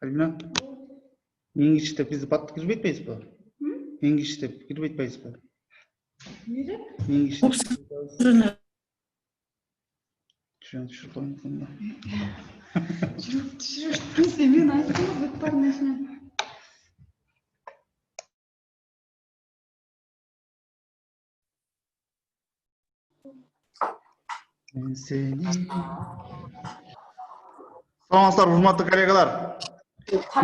Алина, ең кіші деп бізді батты кіріп етпейсіз ба? Ең кіші деп кіріп етпейсіз ба? Ең кіші деп düşürüp koymasın da. Düşürürtmese men aytdım бүт бар нәрсені. Ben seni... Саламатсыздар, урматтуу коллегалар.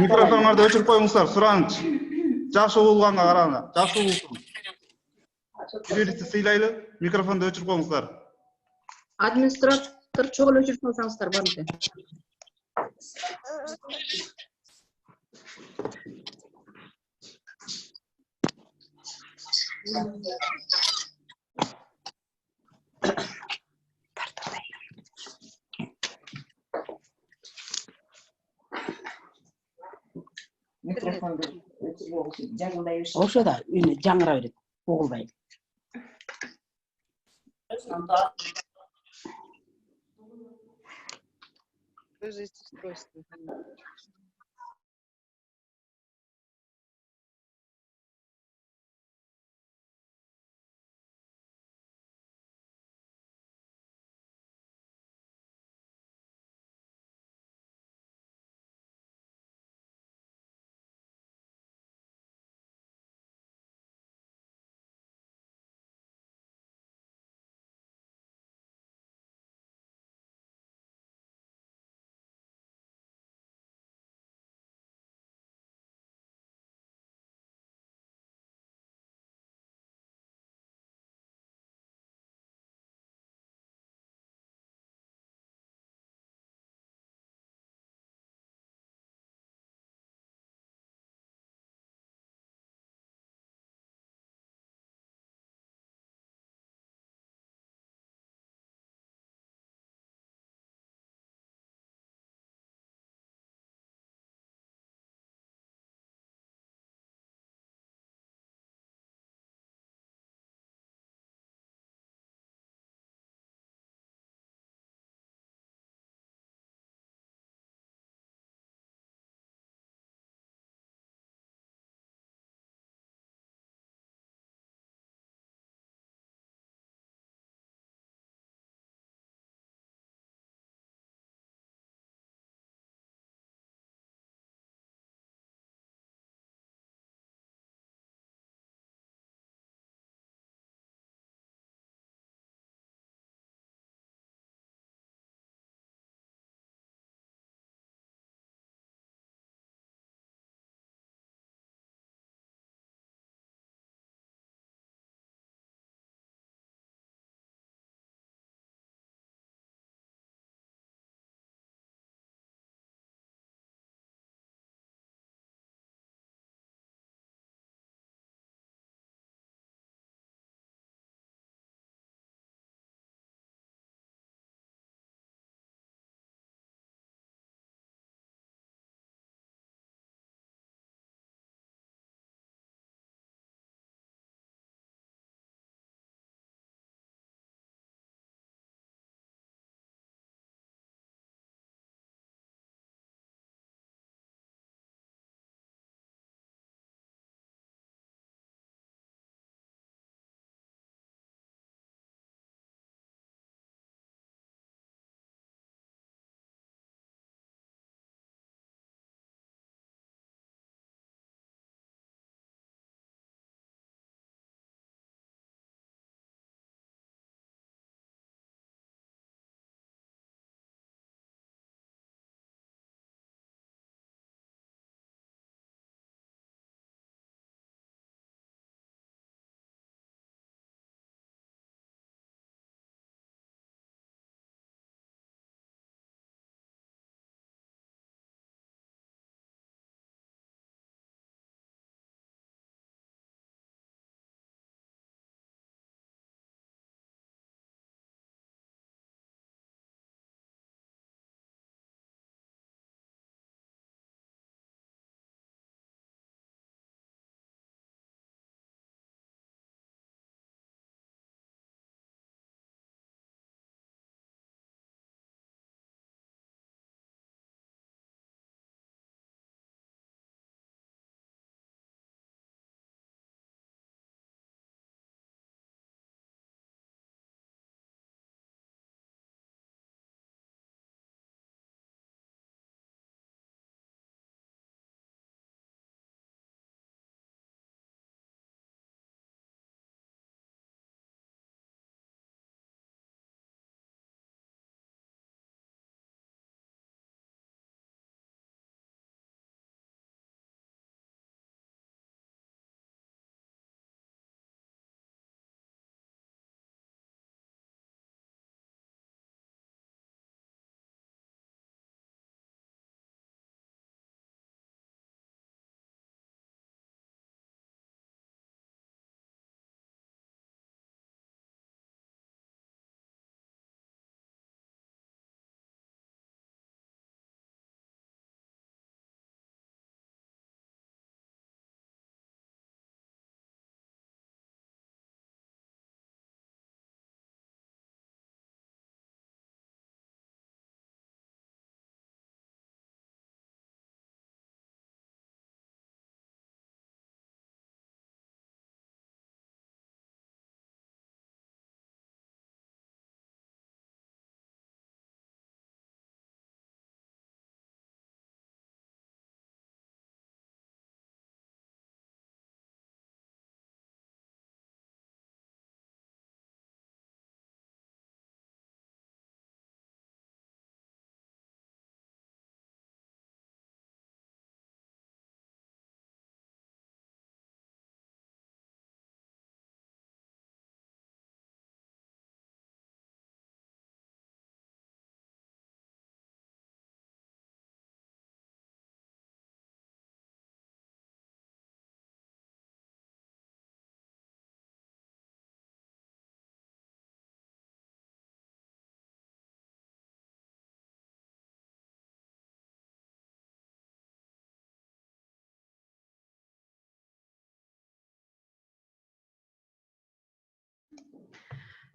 Микрофондарды өчүрүп коюңуздар, сураңызчы. Жакшы угулганга караганда, жакшы угулсун. Бири-бирибизди сыйлайлы, микрофонду өчүрүп коюңуздар. Администратор чогул өчүрүп салсаңыздар бар экен. Ошо да үн жаңыра берет, угулбай.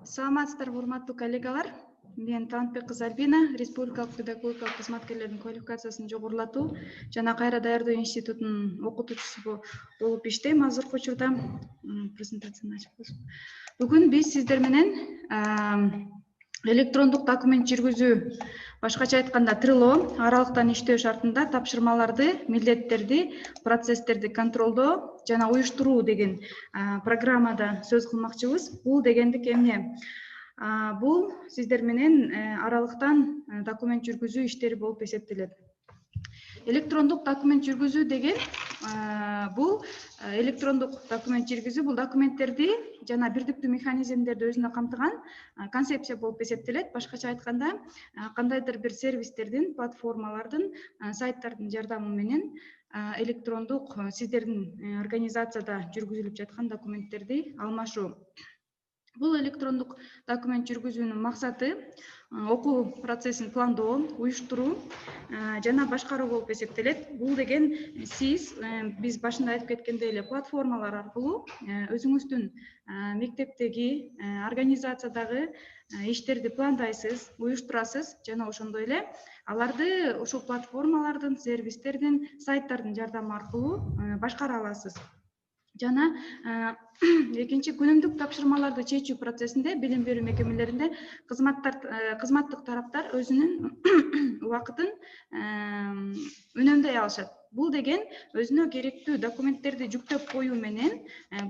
Саламатсыздарбы, урматтуу коллегалар. Мен Танытбек кызы Альбина, Республикалык педагогикалык кызматкерлердин квалификациясын жогорулатуу жана кайра даярдоо институтунун окутуучусу болуп иштейм. Азыркы учурда презентацияны ачып коесуң. Бүгүн биз сиздер менен электрондук документ жүргүзүү, башкача айтканда Trello аралыктан иштөө шартында тапшырмаларды, милдеттерди, процесстерди контролдоо жана уюштуруу деген программада сөз кылмакчыбыз. Бул дегендик эмне? Бул сиздер менен аралыктан документ жүргүзүү иштери болуп эсептелет. Электрондук документ жүргүзүү деген бул документтерди жана бирдиктүү механизмдерди өзүнө камтыган концепция болуп эсептелет. Башкача айтканда, кандайдыр бир сервистердин, платформалардын, сайттардын жардамы менен электрондук сиздердин организацияда жүргүзүлүп жаткан документтерди алмашуу. Бул электрондук документ жүргүзүүнүн максаты окуу процессин пландоо, уюштуруу жана башкаруу болуп эсептелет. Бул деген биз башында айтып кеткендей эле платформалар аркылуу өзүңүздүн мектептеги, организациядагы иштерди пландайсыз, уюштурасыз жана ошондой эле аларды ушул платформалардын, сервистердин, сайттардын жардамы аркылуу башкара аласыз. Жана экинчи, күнүмдүк тапшырмаларды чечүү процессинде билим берүү мекемелеринде кызматтык тараптар өзүнүн убакытын үнөмдөй алышат. Бул деген өзүнө керектүү документтерди жүктөп коюу менен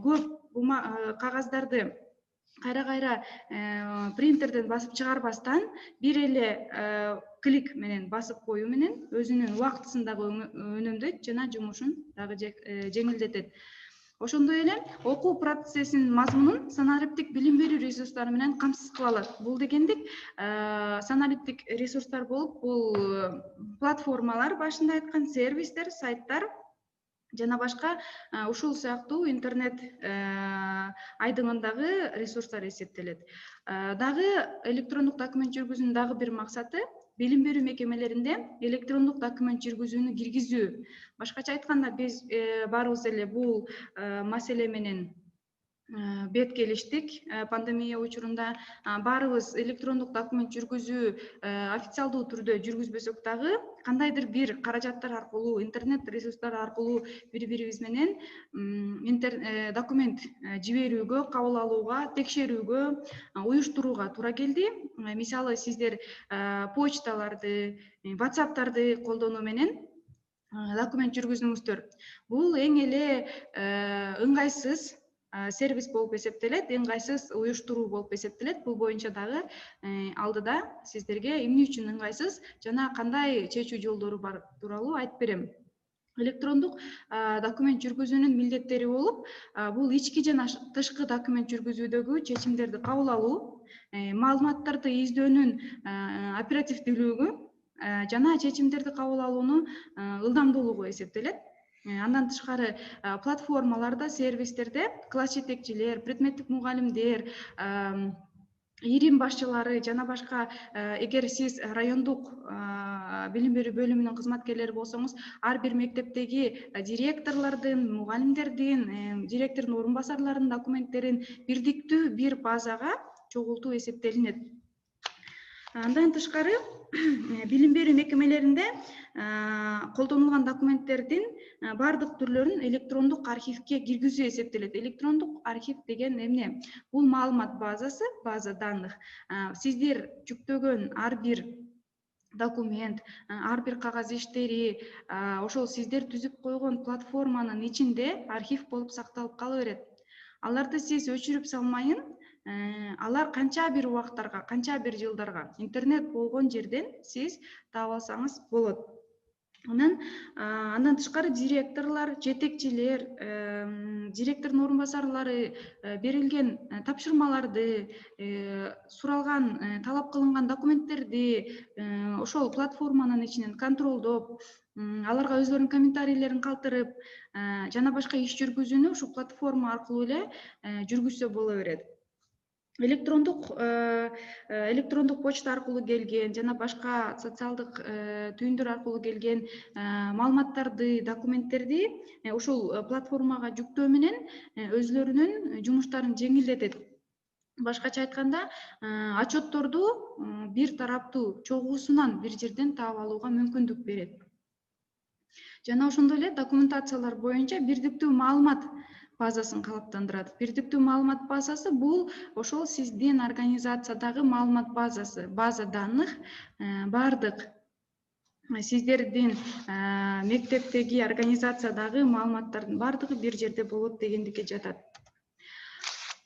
көп кагаздарды кайра принтерден басып чыгарбастан бир эле клик менен басып коюу менен өзүнүн убактысын дагы үнөмдөйт жана жумушун дагы жеңилдетет. Ошондой эле окуу процессинин мазмунун санариптик билим берүү ресурстары менен камсыз кыла алат. Бул дегендик санариптик ресурстар болуп, бул платформалар, башында айткан сервистер, сайттар жана башка ушул сыяктуу интернет айдыңындагы ресурстар эсептелет. Дагы электрондук документ жүргүзүүнүн дагы бир максаты билим берүү мекемелеринде электрондук документ жүргүзүүнү киргизүү. Башкача айтканда, биз баарыбыз эле бул маселе менен бет келиштик. Пандемия учурунда баарыбыз электрондук документ жүргүзүү официалдуу түрдө жүргүзбөсөк дагы кандайдыр бир каражаттар аркылуу, интернет ресурстар аркылуу бири-бирибиз менен документ жиберүүгө, кабыл алууга, текшерүүгө, уюштурууга туура келди. Мисалы, сиздер почталарды, WhatsApp'тарды колдонуу менен документ жүргүзүңүздөр. Бул эң эле ыңгайсыз сервис болуп эсептелет, ыңгайсыз уюштуруу болуп эсептелет. Бул боюнча дагы алдыда сиздерге эмне үчүн ыңгайсыз жана кандай чечүү жолдору бар тууралуу айтып берем. Электрондук документ жүргүзүүнүн милдеттери болуп, бул ички жана тышкы документ жүргүзүүдөгү чечимдерди кабыл алуу, маалыматтарды издөөнүн оперативдүүлүгү жана чечимдерди кабыл алуунун ылдамдуулугу эсептелет. Андан тышкары платформаларда, сервистерде класс жетекчилер, предметтик мугалимдер, ирим башчылары жана башка, эгер сиз райондук билим берүү бөлүмүнүн кызматкерлери болсоңуз, ар бир мектептеги директорлордун, мугалимдердин, директордун орун басарларынын документтерин бирдиктүү бир базага чогултуу эсептелинет. Андан тышкары билим берүү мекемелеринде колдонулган документтердин бардык түрлөрүн электрондук архивге киргизүү эсептелет. Электрондук архив деген эмне? Бул маалымат базасы, база данных. Сиздер жүктөгөн ар бир документ, ар бир кагаз иштери, ошол сиздер түзүп койгон платформанын ичинде архив болуп сакталып кала берет. Аларды сиз өчүрүп салмайын, алар канча бир убактарга, канча бир жылдарга интернет болгон жерден сиз таап алсаңыз болот. Андан тышкары директорлор, жетекчилер, директордун орун басарлары берилген тапшырмаларды, суралган, талап кылынган документтерди ошол платформанын ичинен контролдоп, аларга өздөрүнүн комментарийлерин калтырып, жана башка иш жүргүзүүнү ушул платформа аркылуу эле жүргүзсө боло берет. Электрондук почта аркылуу келген жана башка социалдык түйүндөр аркылуу келген маалыматтарды, документтерди ушул платформага жүктөө менен өзлөрүнүн жумуштарын жеңилдетет. Башкача айтканда, отчетторду бир тараптуу чогуусунан бир жерден таап алууга мүмкүндүк берет. Жана ошондой эле документациялар боюнча бирдиктүү маалымат базасын калыптандырат. Бирдиктүү маалымат базасы бул ошол сиздин организациядагы маалымат базасы, база данных бардык сиздердин мектептеги организациядагы маалыматтардын бардыгы бир жерде болот дегендикке жатат.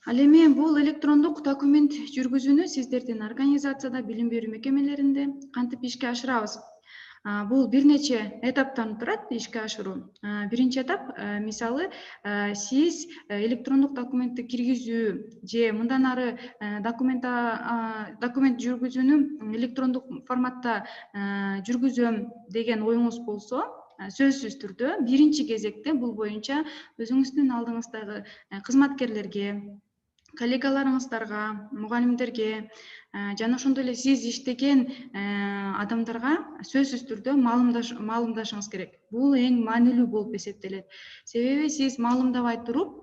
Ал эми бул электрондук документ жүргүзүүнү сиздердин организацияда, билим берүү мекемелеринде кантип ишке ашырабыз? Бул бир нече этаптан турат ишке ашыруу. Биринчи этап, мисалы, сиз электрондук документти киргизүү же мындан ары документ жүргүзүүнү электрондук форматта жүргүзөм деген оюңуз болсо, сөзсүз түрдө биринчи кезекте бул боюнча өзүңүздүн алдыңыздагы кызматкерлерге, коллегаларыңыздарга, мугалимдерге жана ошондой эле сиз иштеген адамдарга сөзсүз түрдө маалымдашыңыз керек. Бул эң маанилүү болуп эсептелет. Себеби сиз маалымдабай туруп,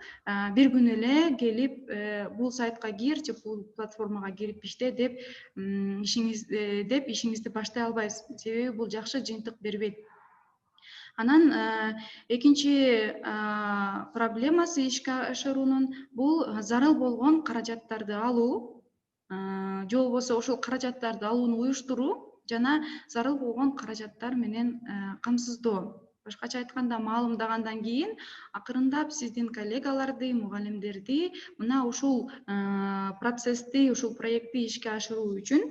бир күнү эле келип бул сайтка кир же бул платформага кирип иште деп ишиңизди баштай албайсыз. Себеби бул жакшы жыйынтык бербейт. Анан экинчи проблемасы ишке ашыруунун бул зарыл болгон каражаттарды алуу, же болбосо ошол каражаттарды алууну уюштуруу жана зарыл болгон каражаттар менен камсыздоо. Башкача айтканда, маалымдагандан кийин акырындап сиздин коллегаларды, мугалимдерди мына ушул процессти, ушул проектти ишке ашыруу үчүн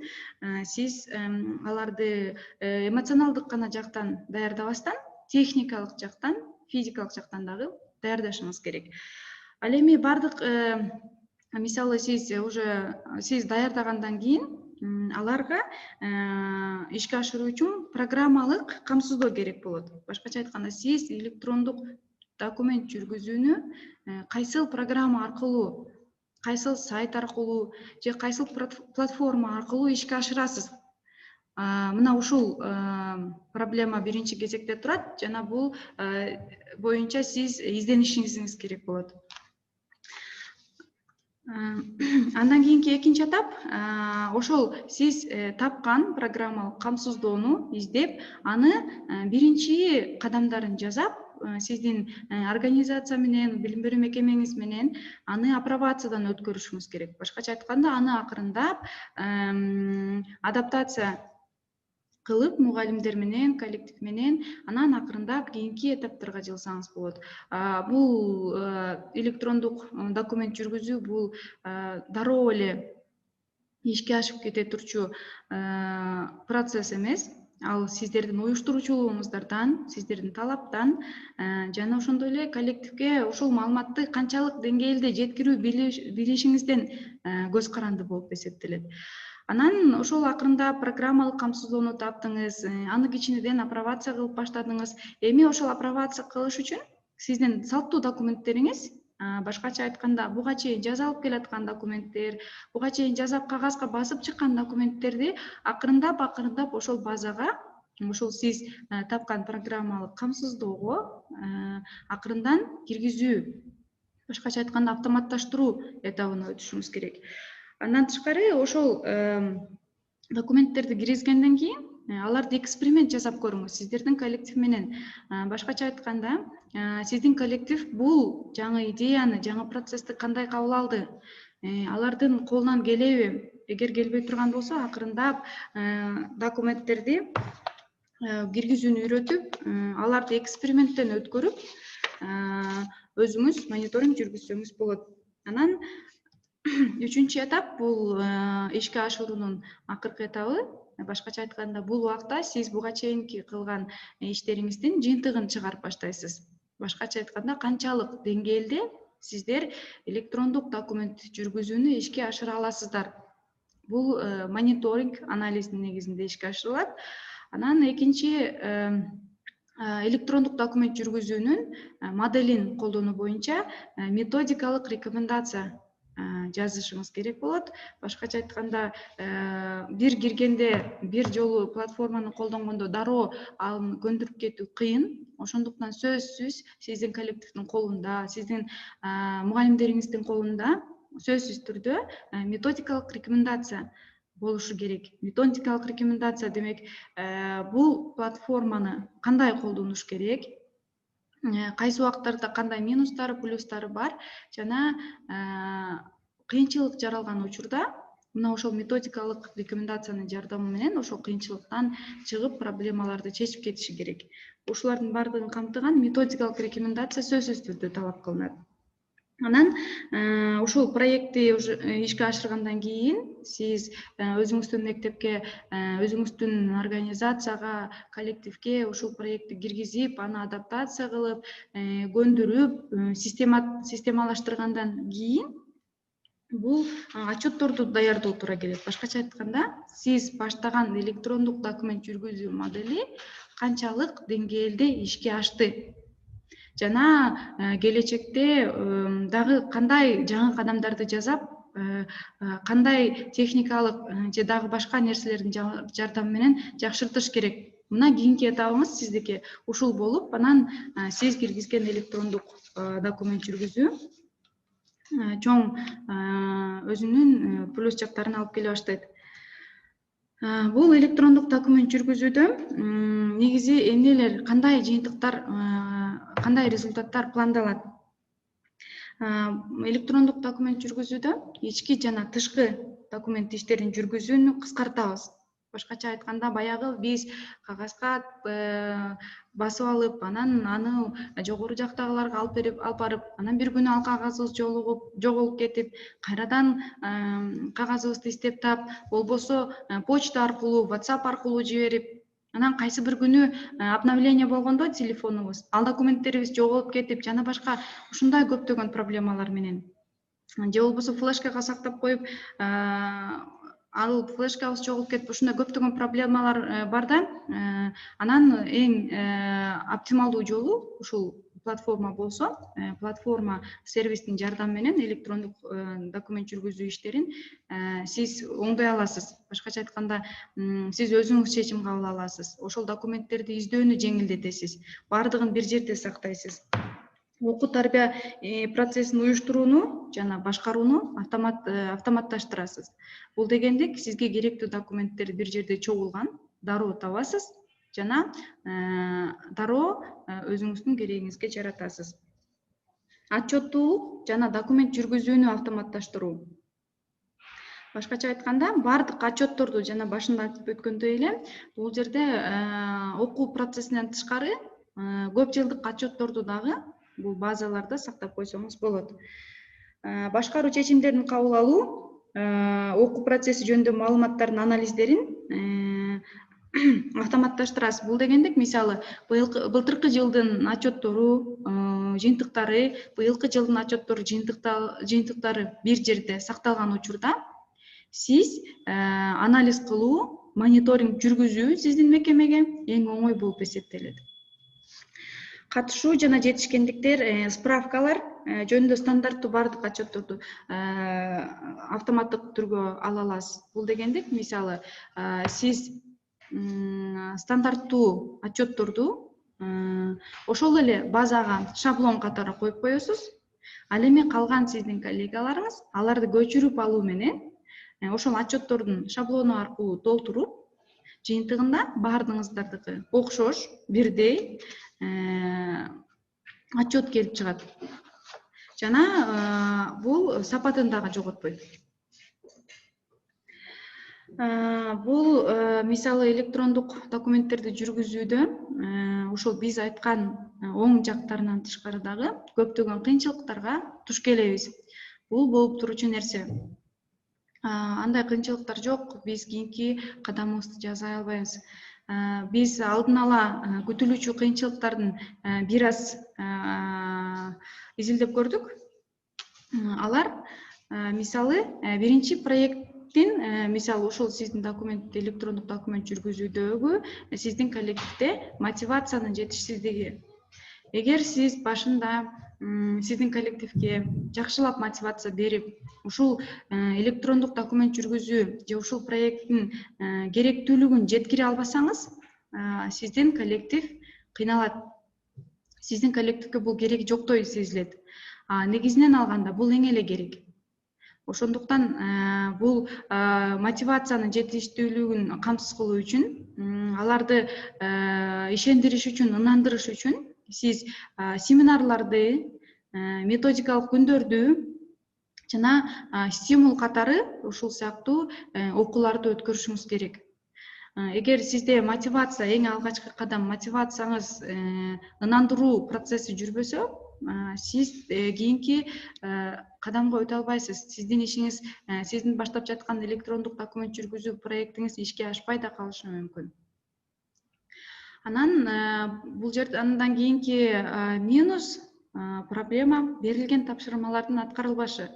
сиз аларды эмоционалдык гана жактан даярдабастан, техникалык жактан, физикалык жактан дагы даярдашыңыз керек. Ал эми бардык мисалы сиз даярдагандан кийин аларга ишке ашыруу үчүн программалык камсыздоо керек болот. Башкача айтканда, сиз электрондук документ жүргүзүүнү кайсыл программа аркылуу, кайсыл сайт аркылуу же кайсыл платформа аркылуу ишке ашырасыз. Мына ушул проблема биринчи кезекте турат жана бул боюнча сиз изденишиңиз керек болот. Андан кийинки экинчи этап, ошол сиз тапкан программалык камсыздоону издеп, аны биринчи кадамдарын жасап, сиздин организация менен, билим берүү мекемеңиз менен аны апробациядан өткөрүшүңүз керек. Башкача айтканда, аны акырындап адаптация кылып, мугалимдер менен, коллектив менен, анан акырындап кийинки этаптарга жылсаңыз болот. Бул электрондук документ жүргүзүү бул дароо эле ишке ашып кете турчу процесс эмес. Ал сиздердин уюштуруучулугуңуздардан, сиздердин талаптан жана ошондой эле коллективге ушул маалыматты канчалык деңгээлде жеткирүү билишиңизден көз каранды болуп эсептелет. Анан ошол акырындап программалык камсыздоону таптыңыз, аны кичинеден апробация кылып баштадыңыз. Эми ошол апробация кылыш үчүн сиздин салттуу документтериңиз, башкача айтканда, буга чейин жазалып келаткан документтер, буга чейин жазап кагазга басып чыккан документтерди акырындап ошол базага, ошол сиз тапкан программалык камсыздоого акырындан киргизүү, башкача айтканда автоматташтыруу этабына өтүшүңүз керек. Андан тышкары ошол документтерди киргизгенден кийин аларды эксперимент жасап көрүңүз сиздердин коллектив менен. Башкача айтканда, сиздин коллектив бул жаңы идеяны, жаңы процессти кандай кабыл алды? Алардын колунан келеби? Эгер келбей турган болсо, акырындап документтерди киргизүүнү үйрөтүп, аларды эксперименттен өткөрүп, өзүңүз мониторинг жүргүзсөңүз болот. Анан үчүнчү этап бул ишке ашыруунун акыркы этабы. Башкача айтканда, бул убакта сиз буга чейинки кылган иштериңиздин жыйынтыгын чыгарып баштайсыз. Башкача айтканда, канчалык деңгээлде сиздер электрондук документ жүргүзүүнү ишке ашыра аласыздар. Бул мониторинг анализдин негизинде ишке ашырылат. Анан экинчи электрондук документ жүргүзүүнүн моделин колдонуу боюнча методикалык рекомендация жазышыңыз керек болот. Башкача айтканда, бир киргенде, бир жолу платформаны колдонгондо дароо аны көндүрүп кетүү кыйын. Ошондуктан сөзсүз сиздин коллективдин колунда, сиздин мугалимдериңиздин колунда сөзсүз түрдө методикалык рекомендация болушу керек. Методикалык рекомендация демек бул платформаны кандай колдонуш керек, кайсы убактарда кандай минустары, плюстары бар жана кыйынчылык жаралган учурда мына ошол методикалык рекомендациянын жардамы менен ошол кыйынчылыктан чыгып проблемаларды чечип кетиши керек. Ушулардын баардыгын камтыган методикалык рекомендация сөзсүз түрдө талап кылынат. Анан ушул проектти ишке ашыргандан кийин сиз өзүңүздүн мектепке, өзүңүздүн организацияга, коллективге ушул проектти киргизип, аны адаптация кылып, көндүрүп, системалаштыргандан кийин бул отчетторду даярдоо туура келет. Башкача айтканда, сиз баштаган электрондук документ жүргүзүү модели канчалык деңгээлде ишке ашты жана келечекте дагы кандай жаңы кадамдарды жасап, кандай техникалык же дагы башка нерселердин жардамы менен жакшыртыш керек. Мына кийинки этабыңыз сиздики ушул болуп, анан сиз киргизген электрондук документ жүргүзүү чоң өзүнүн плюс жактарын алып келе баштайт. Бул электрондук документ жүргүзүүдө негизи эмнелер, кандай жыйынтыктар, кандай результаттар пландалат? Электрондук документ жүргүзүүдө ички жана тышкы документ иштерин жүргүзүүнү кыскартабыз. Башкача айтканда, баягы биз кагазга басып алып, анан аны жогору жактагыларга алып барып, анан бир күнү ал кагазыбыз жоголуп кетип, кайрадан кагазыбызды издеп тап, болбосо почта аркылуу, WhatsApp аркылуу жиберип, анан кайсы бир күнү обновление болгондо телефонубуз, ал документтерибиз жоголуп кетип, жана башка ушундай көптөгөн проблемалар менен. Же болбосо флешкага сактап коюп, ал флешкабыз жоголуп кетип, ушундай көптөгөн проблемалар бар да, анан эң оптималдуу жолу ушул платформа болсо, платформа сервистин жардамы менен электрондук документ жүргүзүү иштерин сиз оңдой аласыз. Башкача айтканда, сиз өзүңүз чечим кабыл аласыз. Ошол документтерди издөөнү жеңилдетесиз. Баардыгын бир жерде сактайсыз. Окуу тарбия процессин уюштурууну жана башкарууну автоматташтырасыз. Бул дегендик, сизге керектүү документтер бир жерде чогулган, дароо табасыз жана дароо өзүңүздүн керегиңизге жаратасыз. Отчеттуулук жана документ жүргүзүүнү автоматташтыруу. Башкача айтканда, баардык отчетторду жана башында айтып өткөндөй эле, бул жерде окуу процессинен тышкары көп жылдык отчетторду дагы бул базаларда сактап койсоңуз болот. Башкаруу чечимдерин кабыл алуу, окуу процесси жөнүндө маалыматтардын анализдерин автоматташтырасыз. Бул дегендик, мисалы, былтыркы жылдын отчеттору, жыйынтыктары, быйылкы жылдын отчеттору, жыйынтыктары бир жерде сакталган учурда сиз анализ кылуу, мониторинг жүргүзүү сиздин мекемеге эң оңой болуп эсептелет. Катышуу жана жетишкендиктер, справкалар жөнүндө стандарттуу баардык отчетторду автоматтык түргө ала аласыз. Бул дегендик, мисалы, сиз стандарттуу отчетторду ошол эле базага шаблон катары коюп коесуз. Ал эми калган сиздин коллегаларыңыз аларды көчүрүп алуу менен ошол отчеттордун шаблону аркылуу толтуруп, жыйынтыгында баардыгыңыздардыкы окшош, бирдей отчет келип чыгат. Жана бул сапатын дагы жоготпойт. Бул мисалы электрондук документтерди жүргүзүүдө ошол биз айткан оң жактарынан тышкары дагы көптөгөн кыйынчылыктарга туш келебиз. Бул болуп туручу нерсе. Андай кыйынчылыктар жок, биз кийинки кадамыбызды жасай албайбыз. Биз алдын ала күтүлүүчү кыйынчылыктардын бир аз изилдеп көрдүк. Алар мисалы биринчи проекттин, мисалы ошол сиздин документ, электрондук документ жүргүзүүдөгү сиздин коллективде мотивациянын жетишсиздиги. Эгер сиз башында сиздин коллективге жакшылап мотивация берип, ушул электрондук документ жүргүзүү же ушул проекттин керектүүлүгүн жеткире албасаңыз, сиздин коллектив кыйналат. Сиздин коллективге бул кереги жоктой сезилет. Негизинен алганда бул эң эле керек. Ошондуктан бул мотивациянын жетиштүүлүгүн камсыз кылуу үчүн, аларды ишендириш үчүн, ынандырыш үчүн сиз семинарларды, методикалык күндөрдү жана стимул катары ушул сыяктуу окууларды өткөрүшүңүз керек. Эгер сизде мотивация, эң алгачкы кадам мотивацияңыз ынандыруу процесси жүрбөсө, сиз кийинки кадамга өтө албайсыз. Сиздин ишиңиз, сиздин баштап жаткан электрондук документ жүргүзүү проектиңиз ишке ашпай да калышы мүмкүн. Анан бул жерде андан кийинки минус проблема берилген тапшырмалардын аткарылбашы.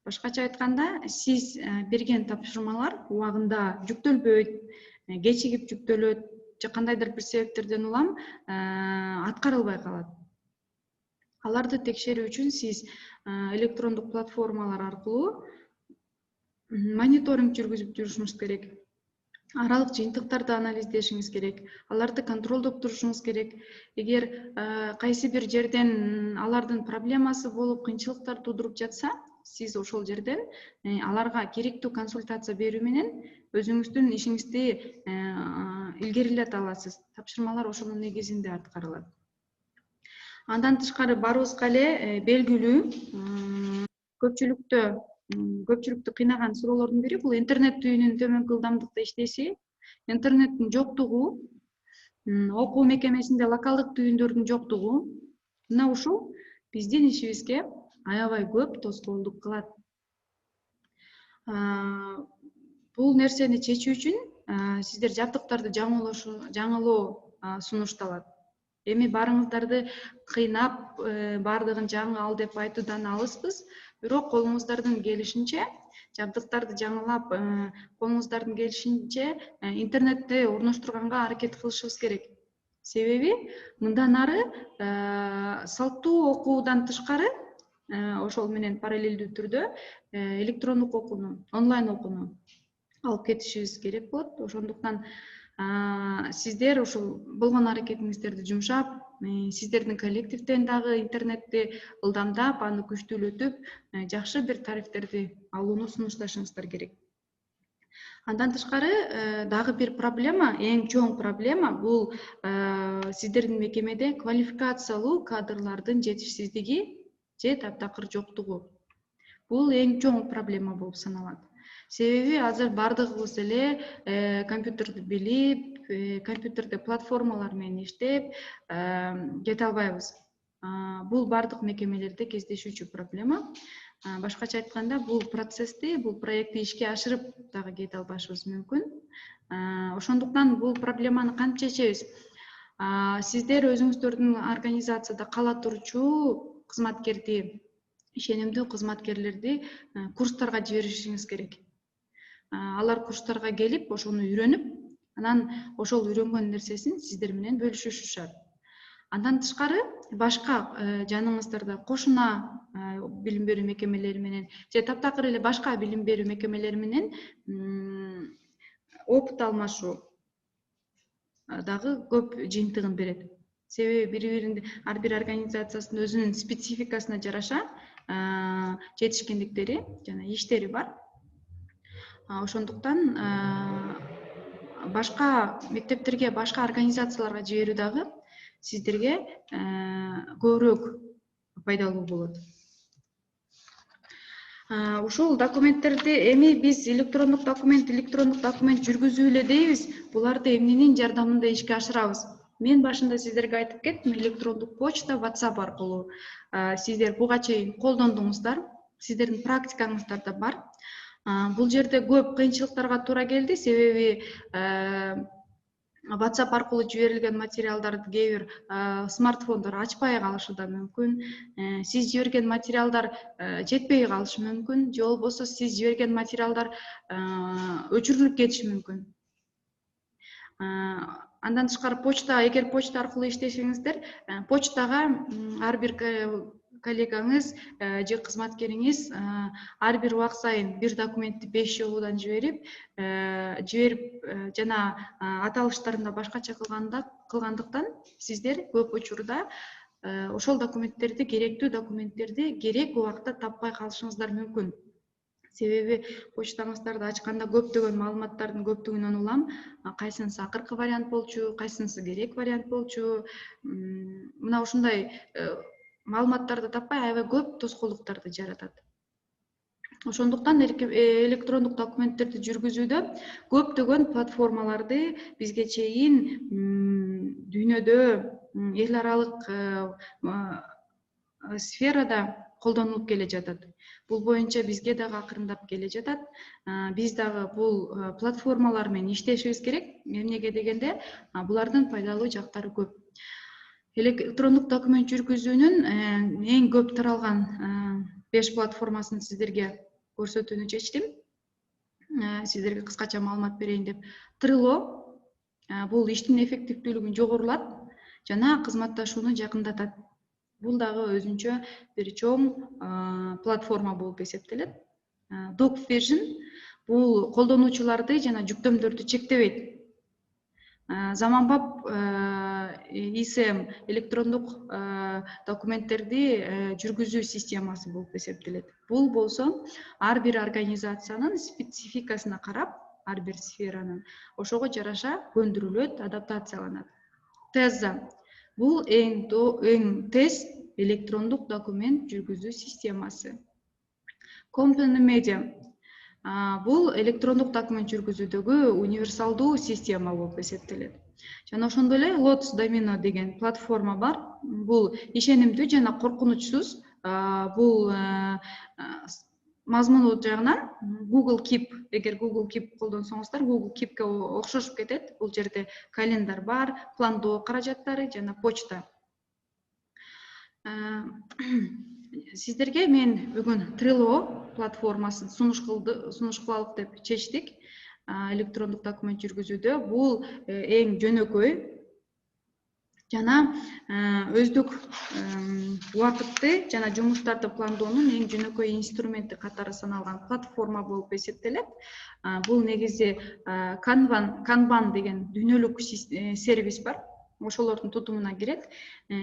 Башкача айтканда, сиз берген тапшырмалар убагында жүктөлбөйт, кечигип жүктөлөт же кандайдыр бир себептерден улам аткарылбай калат. Аларды текшерүү үчүн сиз электрондук платформалар аркылуу мониторинг жүргүзүп жүрүшүңүз керек. Аралык жыйынтыктарды анализдешиңиз керек, аларды контролдоп турушуңуз керек. Эгер кайсы бир жерден алардын проблемасы болуп, кыйынчылыктар туудуруп жатса, сиз ошол жерден аларга керектүү консультация берүү менен өзүңүздүн ишиңизди илгерилете аласыз. Тапшырмалар ошонун негизинде аткарылат. Андан тышкары барыбызга эле белгилүү көпчүлүктү кыйнаган суроолордун бири бул интернет түйүнүн төмөнкү ылдамдыкта иштеши, интернеттин жоктугу, окуу мекемесинде локалдык түйүндөрдүн жоктугу. Мына ушул биздин ишибизге аябай көп тоскоолдук кылат. Бул нерсени чечүү үчүн сиздер жабдыктарды жаңылоо сунушталат. Эми баарыңыздарды кыйнап, баардыгын жаңы ал деп айтуудан алыспыз, бирок колуңуздардын келишинче, жабдыктарды жаңылап, колуңуздардын келишинче интернетти орноштурганга аракет кылышыбыз керек. Себеби мындан ары салттуу окуудан тышкары, ошол менен параллелдүү түрдө электрондук окууну, онлайн окууну алып кетишибиз керек болот. Ошондуктан сиздер ушул болгон аракетиңиздерди жумшап, сиздердин коллективден дагы интернетти ылдамдап, аны күчтүүлөтүп, жакшы бир тарифтерди алууну сунушташыңыздар керек. Андан тышкары дагы бир проблема, эң чоң проблема бул сиздердин мекемеде квалификациялуу кадрлардын жетишсиздиги же таптакыр жоктугу. Бул эң чоң проблема болуп саналат. Себеби азыр бардыгыбыз эле компьютерди билип, компьютерде платформалар менен иштеп кете албайбыз. Бул бардык мекемелерде кездешүүчү проблема. Башкача айтканда, бул процессти, бул проектти ишке ашырып дагы кете албашыбыз мүмкүн. Ошондуктан бул проблеманы кантип чечебиз? Сиздер өзүңүздөрдүн организацияда кала турчу кызматкерди, ишенимдүү кызматкерлерди курстарга жиберишиңиз керек. Алар курстарга келип, ошону үйрөнүп, анан ошол үйрөнгөн нерсесин сиздер менен бөлүшүшү шарт. Андан тышкары башка жаныңыздарда кошуна билим берүү мекемелери менен же таптакыр эле башка билим берүү мекемелери менен опыт алмашуу дагы көп жыйынтыгын берет. Себеби бири-биринин ар бир организациясынын өзүнүн спецификасына жараша жетишкендиктери жана иштери бар. Ошондуктан башка мектептерге, башка организацияларга жиберүү дагы сиздерге көбүрөөк пайдалуу болот. Ушул документтерди эми биз электрондук документ жүргүзүү эле дейбиз. Буларды эмненин жардамында ишке ашырабыз? Мен башында сиздерге айтып кеттим, электрондук почта, WhatsApp аркылуу сиздер буга чейин колдондуңуздар, сиздердин практикаңыздарда бар. Бул жерде көп кыйынчылыктарга туура келди, себеби WhatsApp аркылуу жиберилген материалдарды кээ бир смартфондор ачпай калышы да мүмкүн. Сиз жиберген материалдар жетпей калышы мүмкүн, же болбосо сиз жиберген материалдар өчүрүлүп кетиши мүмкүн. Андан тышкары эгер почта аркылуу иштесеңиздер, почтага ар бир коллегаңыз же кызматкериңиз ар бир убак сайын бир документти 5 жолудан жиберип жана аталыштарында башкача кылгандыктан сиздер көп учурда ошол документтерди, керектүү документтерди керек убакта таппай калышыңыздар мүмкүн. Себеби почтаңыздарды ачканда көптөгөн маалыматтардын көптүгүнөн улам кайсынысы акыркы вариант болчу, кайсынысы керек вариант болчу. Мына ушундай маалыматтарды таппай аябай көп тоскоолдуктарды жаратат. Ошондуктан электрондук документтерди жүргүзүүдө көптөгөн платформаларды бизге чейин дүйнөдө эл аралык сферада колдонулуп келе жатат. Бул боюнча бизге дагы акырындап келе жатат. Биз дагы бул платформалар менен иштешибиз керек. Эмнеге дегенде, булардын пайдалуу жактары көп. Электрондук документ жүргүзүүнүн эң көп таралган 5 платформасын сиздерге көрсөтүүнү чечтим. Сиздерге кыскача маалымат берейин деп. Trello бул иштин эффективдүүлүгүн жогорулат жана кызматташууну жакындатат. Бул дагы өзүнчө бир чоң платформа болуп эсептелет. DocVision бул колдонуучуларды жана жүктөмдөрдү чектебейт. Заманбап ISM электрондук документтерди жүргүзүү системасы болуп эсептелет. Бул болсо ар бир организациянын спецификасына карап, ар бир сферанын ошого жараша көндүрүлөт, адаптацияланат. Tezza бул эң тез электрондук документ жүргүзүү системасы. Company Media бул электрондук документ жүргүзүүдөгү универсалдуу система болуп эсептелет. Жана ошондой эле Lotus Domino деген платформа бар. Бул ишенимдүү жана коркунучсуз. Бул мазмуну жагынан Google Keep, эгер Google Keep колдонсоңуздар, Google Keep'ке окшошуп кетет. Бул жерде календар бар, пландоо каражаттары жана почта. Сиздерге мен бүгүн Trello платформасын сунуш кылалык деп чечтик. Электрондук документ жүргүзүүдө бул эң жөнөкөй жана өздүк убакытты жана жумуштарды пландоонун эң жөнөкөй инструменти катары саналган платформа болуп эсептелет. Бул негизи Kanban деген дүйнөлүк сервис бар. Ошолордун тутумуна кирет.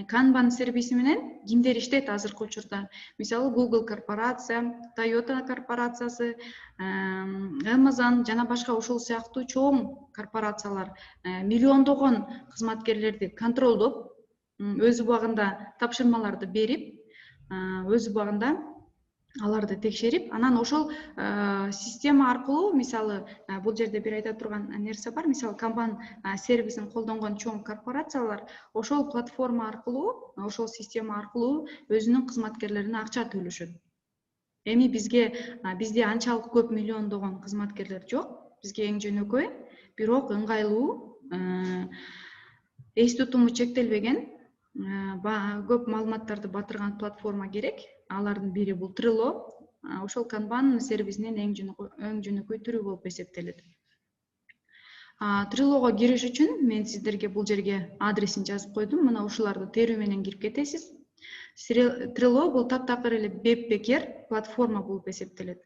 Kanban сервиси менен кимдер иштейт азыркы учурда? Мисалы Google корпорация, Toyota корпорациясы, Amazon жана башка ушул сыяктуу чоң корпорациялар миллиондогон кызматкерлерди контролдоп, өз убагында тапшырмаларды берип, өз убагында аларды текшерип, анан ошол система аркылуу, мисалы, бул жерде бир айта турган нерсе бар. Мисалы, Kanban сервисин колдонгон чоң корпорациялар ошол платформа аркылуу, ошол система аркылуу өзүнүн кызматкерлерине акча төлөшөт. Эми бизде анчалык көп миллиондогон кызматкерлер жок. Бизге эң жөнөкөй, бирок ыңгайлуу, эс тутуму чектелбеген, көп маалыматтарды батырган платформа керек. Алардын бири бул Trello. Ошол Kanban сервисинин эң жөнөкөй түрү болуп эсептелет. Trello'го кириш үчүн мен сиздерге бул жерге адресин жазып койдум. Мына ушуларды терүү менен кирип кетесиз. Trello бул таптакыр эле бепбекер платформа болуп эсептелет.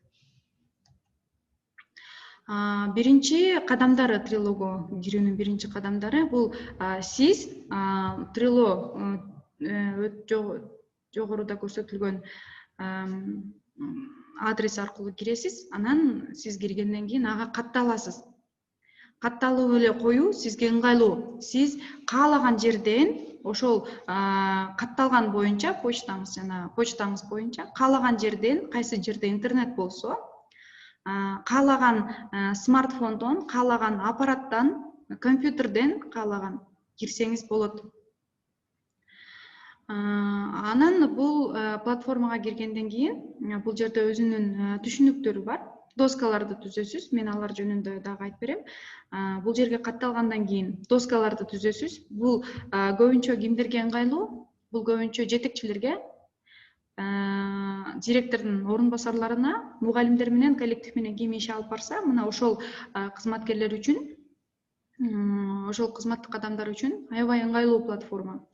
Биринчи кадамдары, Trello'го кирүүнүн биринчи кадамдары бул сиз Trello жогоруда көрсөтүлгөн адрес аркылуу киресиз. Анан сиз киргенден кийин ага катталасыз. Катталып эле коюу сизге ыңгайлуу. Сиз каалаган жерден ошол катталган боюнча почтаңыз боюнча каалаган жерден, кайсы жерде интернет болсо, каалаган смартфондон, каалаган аппараттан, компьютерден каалаган кирсеңиз болот. Анан бул платформага киргенден кийин бул жерде өзүнүн түшүнүктөрү бар. Доскаларды түзөсүз. Мен алар жөнүндө дагы айтып берем. Бул жерге катталгандан кийин доскаларды түзөсүз. Бул көбүнчө кимдерге ыңгайлуу? Бул көбүнчө жетекчилерге, директордун орун басарларына, мугалимдер менен, коллектив менен ким иш алып барса, мына ошол кызматкерлер үчүн, ошол кызматтык адамдар үчүн аябай ыңгайлуу платформа.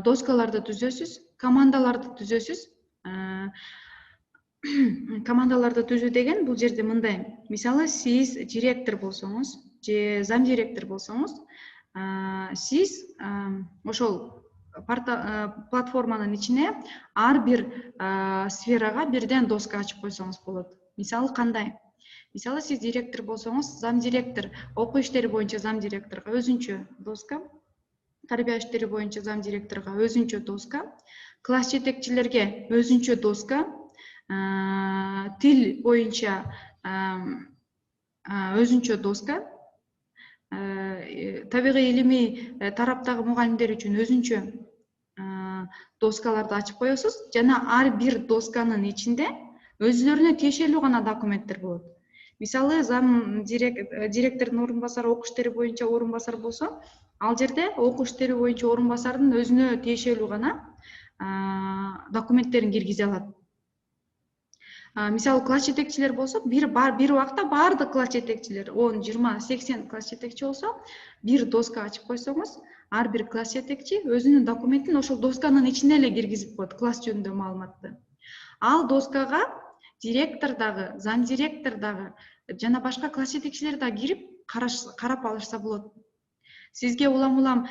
Доскаларды түзөсүз, командаларды түзөсүз. Командаларды түзүү деген бул жерде мындай. Мисалы, сиз директор болсоңуз, же зам директор болсоңуз, сиз ошол платформанын ичине ар бир сферага бирден доска ачып койсоңуз болот. Мисалы кандай? Мисалы сиз директор болсоңуз, зам директор, окуу иштери боюнча зам директорго өзүнчө доска, тарбия иштери боюнча зам директорго өзүнчө доска, класс жетекчилерге өзүнчө доска, тил боюнча өзүнчө доска, табигый илимий тараптагы мугалимдер үчүн өзүнчө доскаларды ачып коесуз жана ар бир досканын ичинде өзүлөрүнө тиешелүү гана документтер болот. Мисалы зам директордун орун басары окуу иштери боюнча орун басар болсо, ал жерде окуу иштери боюнча орун басардын өзүнө тиешелүү гана документтерин киргизе алат. Мисалы класс жетекчилер болсо, бир убакта баардык класс жетекчилер 10, 20, 80 класс жетекчи болсо, бир доска ачып койсоңуз, ар бир класс жетекчи өзүнүн документин ошол досканын ичине эле киргизип коет, класс жөнүндө маалыматты. Ал доскага директор дагы, зам директор дагы жана башка класс жетекчилер да кирип карап алышса болот. Сизге улам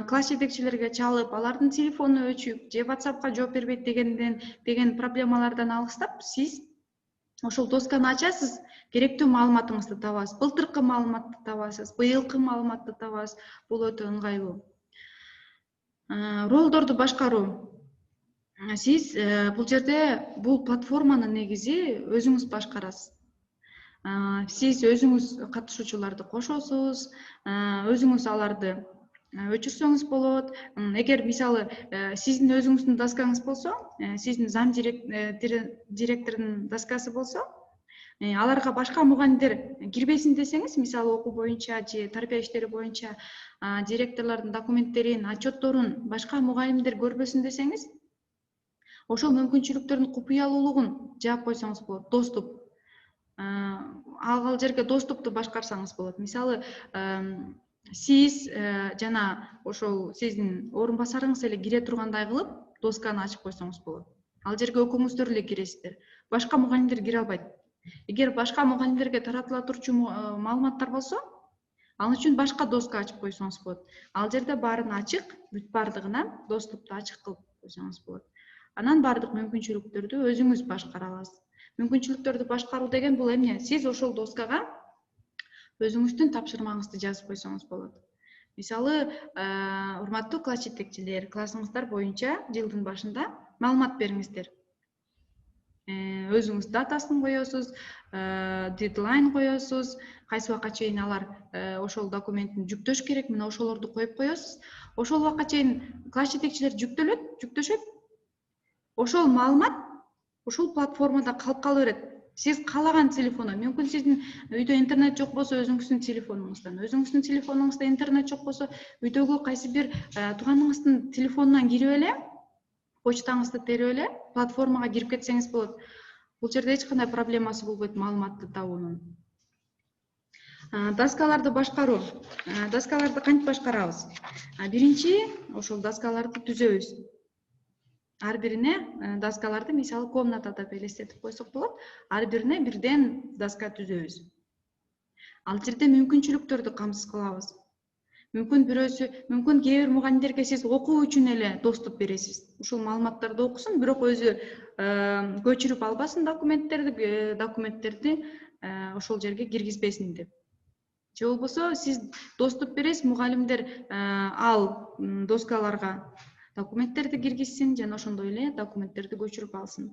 класс жетекчилерге чалып, алардын телефону өчүп, же WhatsAppка жооп бербейт деген проблемалардан алыстап, сиз ошол досканы ачасыз, керектүү маалыматыңызды табасыз, былтыркы маалыматты табасыз, быйылкы маалыматты табасыз, бул өтө ыңгайлуу. Ролдорду башкаруу. Сиз бул жерде бул платформанын негизи өзүңүз башкарасыз. Сиз өзүңүз катышуучуларды кошосуз, өзүңүз аларды өчүрсөңүз болот. Эгер мисалы сиздин өзүңүздүн доскаңыз болсо, сиздин зам директордун доскасы болсо, аларга башка мугалимдер кирбесин десеңиз, мисалы окуу боюнча же тарбия иштери боюнча директорлордун документтерин, отчетторун башка мугалимдер көрбөсүн десеңиз, ошол мүмкүнчүлүктөрдүн купуялуулугун жаап койсоңуз болот, доступ. Ал жерге доступту башкарсаңыз болот. Мисалы, сиз жана ошол сиздин орун басарыңыз эле кире тургандай кылып, досканы ачып койсоңуз болот. Ал жерге экөөңүздөр эле киресиздер. Башка мугалимдер кире албайт. Эгер башка мугалимдерге таратыла турчу маалыматтар болсо, ал үчүн башка доска ачып койсоңуз болот. Ал жерде баарын ачык, бүт баардыгына доступту ачык кылып койсоңуз болот. Анан баардык мүмкүнчүлүктөрдү өзүңүз башкара аласыз. Мүмкүнчүлүктөрдү башкаруу деген бул эмне? Сиз ошол доскага өзүңүздүн тапшырмаңызды жазып койсоңуз болот. Мисалы, урматтуу класс жетекчилер, классыңыздар боюнча жылдын башында маалымат бериңиздер. Өзүңүз датасын коесуз, дедлайн коесуз, кайсы убакка чейин алар ошол документтин жүктөш керек, мына ошолорду коюп коесуз. Ошол убакка чейин класс жетекчилер жүктөшөт. Ошол маалымат ушул платформада калып кала берет. Сиз каалаган телефондон, мүмкүн сиздин үйдө интернет жок болсо, өзүңүздүн телефонуңузда интернет жок болсо, үйдөгү кайсы бир тууганыңыздын телефонунан кирип эле, почтаңызды терип эле, платформага кирип кетсеңиз болот. Бул жерде эч кандай проблемасы болбойт маалыматты табуунун. Доскаларды башкаруу. Доскаларды кантип башкарабыз? Биринчи, ошол доскаларды түзөбүз. Ар бирине доскаларды, мисалы, комната деп элестетип койсок болот. Ар бирине бирден доска түзөбүз. Ал жерде мүмкүнчүлүктөрдү камсыз кылабыз. Мүмкүн кээ бир мугалимдерге сиз окуу үчүн эле доступ бересиз. Ушул маалыматтарды окусун, бирок өзү көчүрүп албасын документтерди ошол жерге киргизбесин деп. Же болбосо сиз доступ бересиз, мугалимдер ал доскаларга документтерди киргизсин жана ошондой эле документтерди көчүрүп алсын.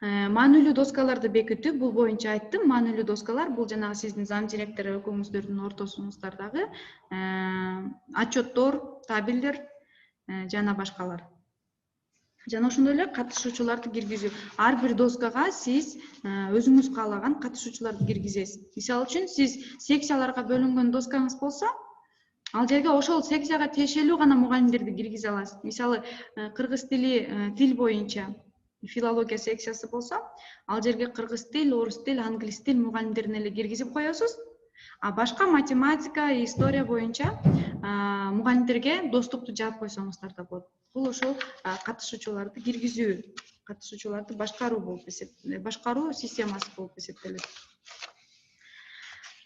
Маанилүү доскаларды бекитүү, бул боюнча айттым. Маанилүү доскалар бул жанагы сиздин зам директор экөөңүздөрдүн ортосуңуздардагы отчеттор, табелдер жана башкалар. Жана ошондой эле катышуучуларды киргизүү. Ар бир доскага сиз өзүңүз каалаган катышуучуларды киргизесиз. Мисалы үчүн, сиз секцияларга бөлүнгөн доскаңыз болсо, ал жерге ошол секцияга тиешелүү гана мугалимдерди киргизе аласыз. Мисалы, кыргыз тили тил боюнча филология секциясы болсо, ал жерге кыргыз тил, орус тил, англис тил мугалимдерин эле киргизип коесуз. А башка математика, история боюнча мугалимдерге доступту жаап койсоңуздар да болот. Бул ошол катышуучуларды киргизүү, катышуучуларды башкаруу системасы болуп эсептелет.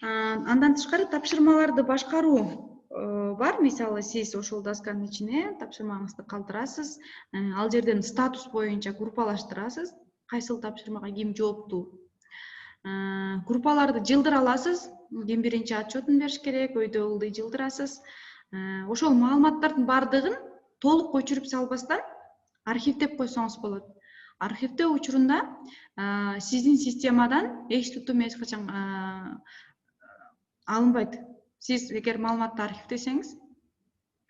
Андан тышкары тапшырмаларды башкаруу. бар. Мисалы, сиз ошол досканын ичине тапшырмаңызды калтырасыз. Ал жерден статус боюнча группалаштырасыз. Кайсыл тапшырмага ким жооптуу. Группаларды жылдыра аласыз. Ким биринчи отчетун бериш керек, өйдө ылдый жылдырасыз. Ошол маалыматтардын бардыгын толук көчүрүп салбастан архивдеп койсоңуз болот. Архивдөө учурунда сиздин системадан эч тутум эч качан алынбайт. Сиз эгер маалыматты архивдесеңиз,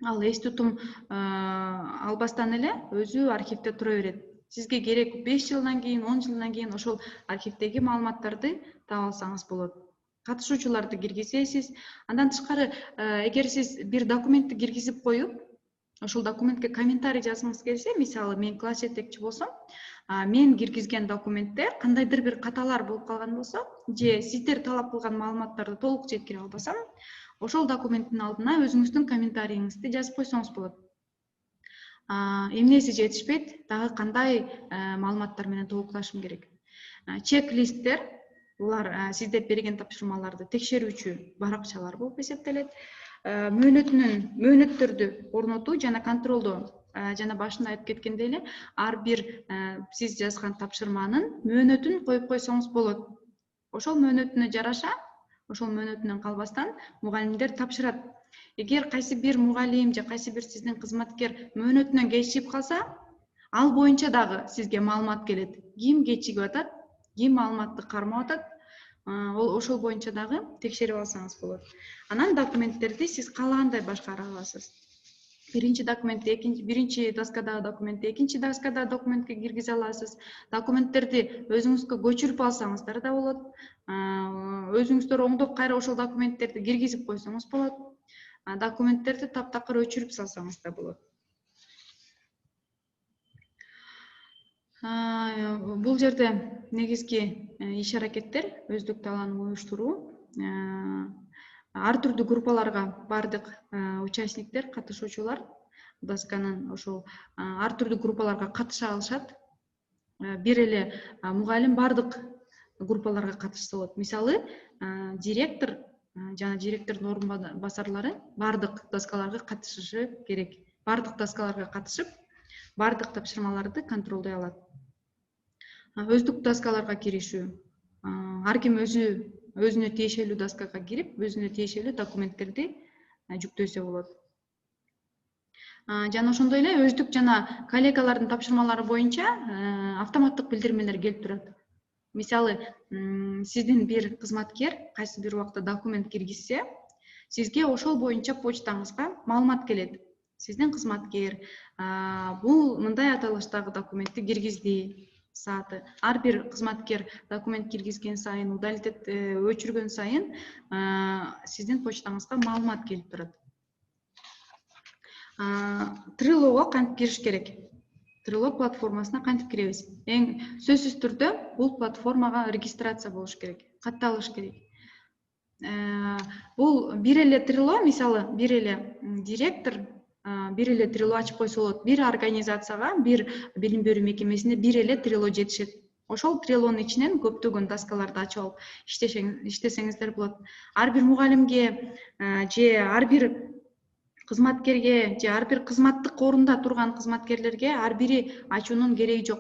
ал эч тутум албастан эле өзү архивде тура берет. Сизге керек 5 жылдан кийин, 10 жылдан кийин ошол архивдеги маалыматтарды таап алсаңыз болот. Катышуучуларды киргизесиз. Андан тышкары, эгер сиз бир документти киргизип коюп, ошол документке комментарий жазгыңыз келсе, мисалы, мен класс жетекчи болсом, мен киргизген документтер кандайдыр бир каталар болуп калган болсо, же сиздер талап кылган маалыматтарды толук жеткире албасам, ошол документтин алдына өзүңүздүн комментарийиңизди жазып койсоңуз болот. Эмнеси жетишпейт, дагы кандай маалыматтар менен толукташым керек. Чек-листтер, булар сиздер берген тапшырмаларды текшерүүчү баракчалар болуп эсептелет. Мөөнөттөрдү орнотуу жана контролдоо. Жана башында айтып кеткендей эле, ар бир сиз жазган тапшырманын мөөнөтүн коюп койсоңуз болот. Ошол мөөнөтүнө жараша, ошол мөөнөтүнөн калбастан мугалимдер тапшырат. Эгер кайсы бир мугалим же кайсы бир сиздин кызматкер мөөнөтүнөн кечигип калса, ал боюнча дагы сизге маалымат келет. Ким кечигип атат, ким маалыматты кармап атат, ошол боюнча дагы текшерип алсаңыз болот. Анан документтерди сиз каалагандай башкара аласыз. Биринчи доскадагы документти экинчи доскадагы документке киргизе аласыз. Документтерди өзүңүзгө көчүрүп алсаңыздар да болот. Өзүңүздөр оңдоп кайра ошол документтерди киргизип койсоңуз болот. Документтерди таптакыр өчүрүп салсаңыз да болот. Бул жерде негизги иш-аракеттер өздүк талаанып уюштуруу. Ар түрдүү группаларга бардык участниктер, катышуучулар досканын ошол ар түрдүү группаларга катыша алышат. Бир эле мугалим бардык группаларга катышса болот. Мисалы, директор жана директордун орун басарлары бардык доскаларга катышышы керек. Бардык доскаларга катышып, бардык тапшырмаларды контролдой алат. Өздүк доскаларга киришүү. Ар ким өзүнө тиешелүү доскага кирип, өзүнө тиешелүү документтерди жүктөсө болот. Жана ошондой эле өздүк жана коллегалардын тапшырмалары боюнча автоматтык билдирмелер келип турат. Мисалы, сиздин бир кызматкер кайсы бир убакта документ киргизсе, сизге ошол боюнча почтаңызга маалымат келет. Сиздин кызматкер бул мындай аталыштагы документти киргизди. Сааты. Ар бир кызматкер документ киргизген сайын, удалить өчүргөн сайын сиздин почтаңызга маалымат келип турат. Trello'го кантип кириш керек? Trello платформасына кантип киребиз? Эң сөзсүз түрдө бул платформага регистрация болуш керек, катталыш керек. Бул бир эле Trello, мисалы, бир эле директор бир эле Trello ачып койсо болот. Бир организацияга, бир билим берүү мекемесине бир эле Trello жетишет. Ошол Trello'нун ичинен көптөгөн доскаларды ачып алып иштесеңиздер болот. Ар бир мугалимге же ар бир кызматкерге же ар бир кызматтык орунда турган кызматкерлерге ар бири ачуунун кереги жок.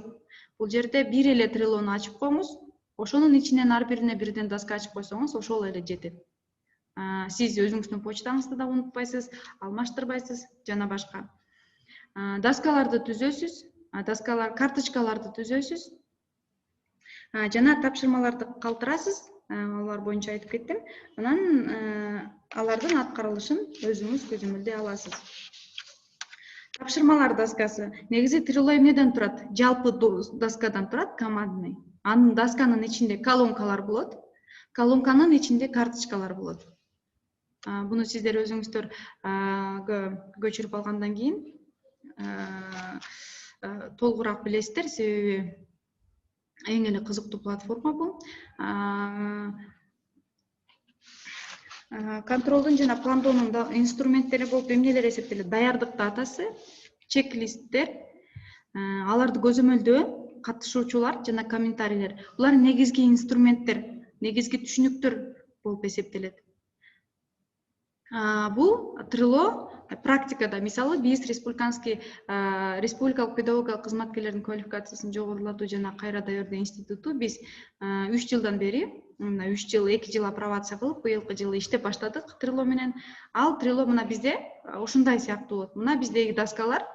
Бул жерде бир эле Trello'ну ачып коюңуз, ошонун ичинен ар бирине бирден доска ачып койсоңуз, ошол эле жетет. Сиз өзүңүздүн почтаңызды да унутпайсыз, алмаштырбайсыз жана башка. Доскаларды түзөсүз, карточкаларды түзөсүз. Жана тапшырмаларды калтырасыз, алар боюнча айтып кеттим. Анан алардын аткарылышын өзүңүз көзөмөлдөй аласыз. Тапшырмалар доскасы. Негизи Trello эмнеден турат? Жалпы доскадан турат, командный. Анын досканын ичинде колонкалар болот. Колонканын ичинде карточкалар болот. Буну сиздер өзүңүздөр көчүрүп алгандан кийин толугураак билесиздер, себеби эң эле кызыктуу платформа бул. Контролдун жана пландоонун инструменттери болуп эмнелер эсептелет? Даярдык датасы, чек-листтер, аларды көзөмөлдөө, катышуучулар жана комментарийлер. Булар негизги инструменттер, негизги түшүнүктөр болуп эсептелет. Бул Трило практикада, мисалы биз республикалык педагогикалык кызматкерлердин квалификациясын жогорулатуу жана кайра даярдоо институту биз 3 жылдан бери, мына 3 жыл, 2 жыл апробация кылып, быйылкы жылы иштеп баштадык Трило менен. Ал Трило мына бизде ушундай сыяктуу болот. Мына биздеги доскалар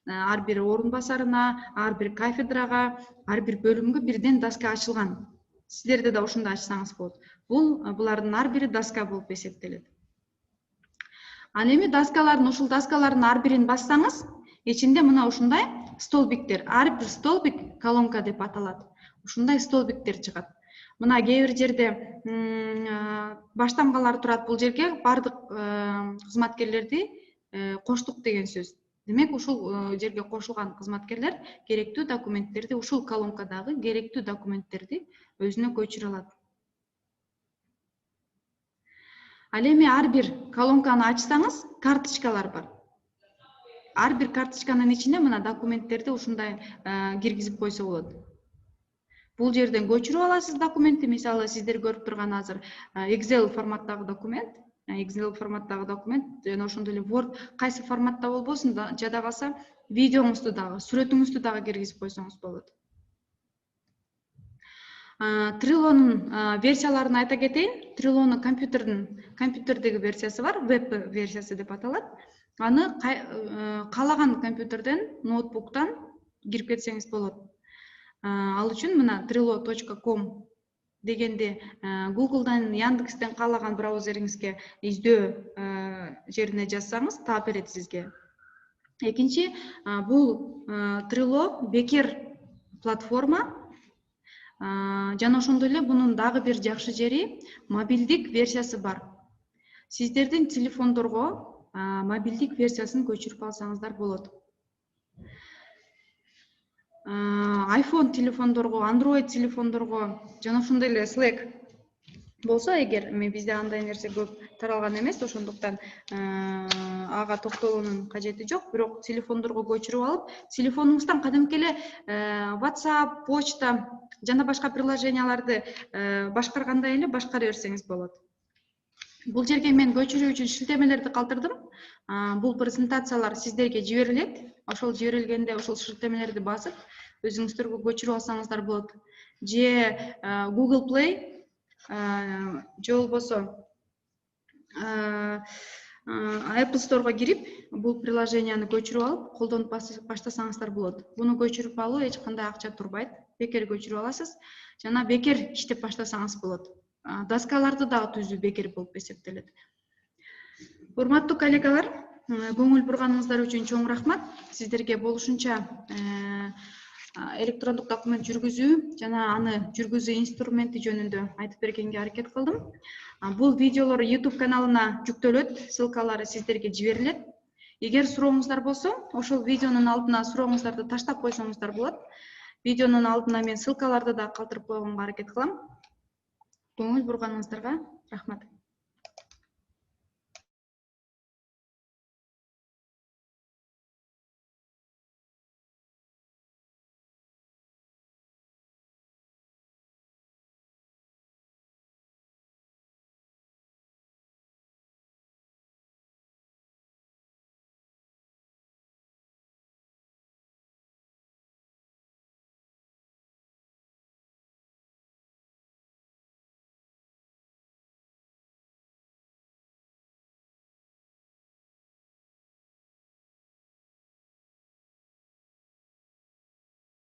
ар бир орун басарына, ар бир кафедрага, ар бир бөлүмгө бирден доска ачылган. Сиздерде да ушундай ачсаңыз болот. Булардын ар бири доска болуп эсептелет. Ал эми ушул доскалардын ар бирин бассаңыз, ичинде мына ушундай столбиктер, ар бир столбик колонка деп аталат. Ушундай столбиктер чыгат. Мына кээ бир жерде баштамгалар турат, бул жерге бардык кызматкерлерди коштук деген сөз. Демек, ушул жерге кошулган кызматкерлер керектүү документтерди, ушул колонкадагы керектүү документтерди өзүнө көчүрө алат. Ал эми ар бир колонканы ачсаңыз, карточкалар бар. Ар бир карточканын ичине мына документтерди ушундай киргизип койсо болот. Бул жерден көчүрүп аласыз документти, мисалы сиздер көрүп турган азыр Excel форматтагы документ, жана ошондой эле Word кайсы форматта болбосун, жада калса видеоңузду дагы, сүрөтүңүздү дагы киргизип койсоңуз болот. Трилонун версияларын айта кетейин. Трилонун компьютердеги версиясы бар, веб версиясы деп аталат. Аны каалаган компьютерден, ноутбуктан кирип кетсеңиз болот. Ал үчүн мына trilo.com дегенде Google'дан, Яндекстен каалаган браузериңизге издөө жерине жазсаңыз, таап берет сизге. Экинчи, бул Trilo бекер платформа. Жана ошондой эле бунун дагы бир жакшы жери мобилдик версиясы бар. Сиздердин телефондорго мобилдик версиясын көчүрүп алсаңыздар болот. iPhone телефондорго, Android телефондорго жана ошондой эле Slack болсо, эгер бизде андай нерсе көп таралган эмес, ошондуктан ага токтолуунун кажети жок, бирок телефондорго көчүрүп алып, телефонуңуздан кадимки эле WhatsApp, почта жана башка приложенияларды башкаргандай эле башкара берсеңиз болот. Бул жерге мен көчүрүү үчүн шилтемелерди калтырдым. Бул презентациялар сиздерге жиберилет. Ошол жиберилгенде ошол шилтемелерди басып, өзүңүздөргө көчүрүп алсаңыздар болот. Же Google Play, же болбосо Apple Store'га кирип, бул приложенияны көчүрүп алып, колдонуп баштасаңыздар болот. Буну көчүрүп алуу эч кандай акча турбайт. Бекер көчүрүп аласыз жана бекер иштеп баштасаңыз болот. Доскаларды дагы түзүү бекер болуп эсептелет. Урматтуу коллегалар, көңүл бурганыңыздар үчүн чоң рахмат. Сиздерге болушунча электрондук документ жүргүзүү жана аны жүргүзүү инструменти жөнүндө айтып бергенге аракет кылдым. Бул видеолор YouTube каналына жүктөлөт, ссылкалары сиздерге жиберилет. Эгер сурооңуздар болсо, ошол видеонун алдына сурооңуздарды таштап койсоңуздар болот. Видеонун алдына мен ссылкаларды да калтырып койгонго аракет кылам. Көңүл бурганыңыздарга рахмат.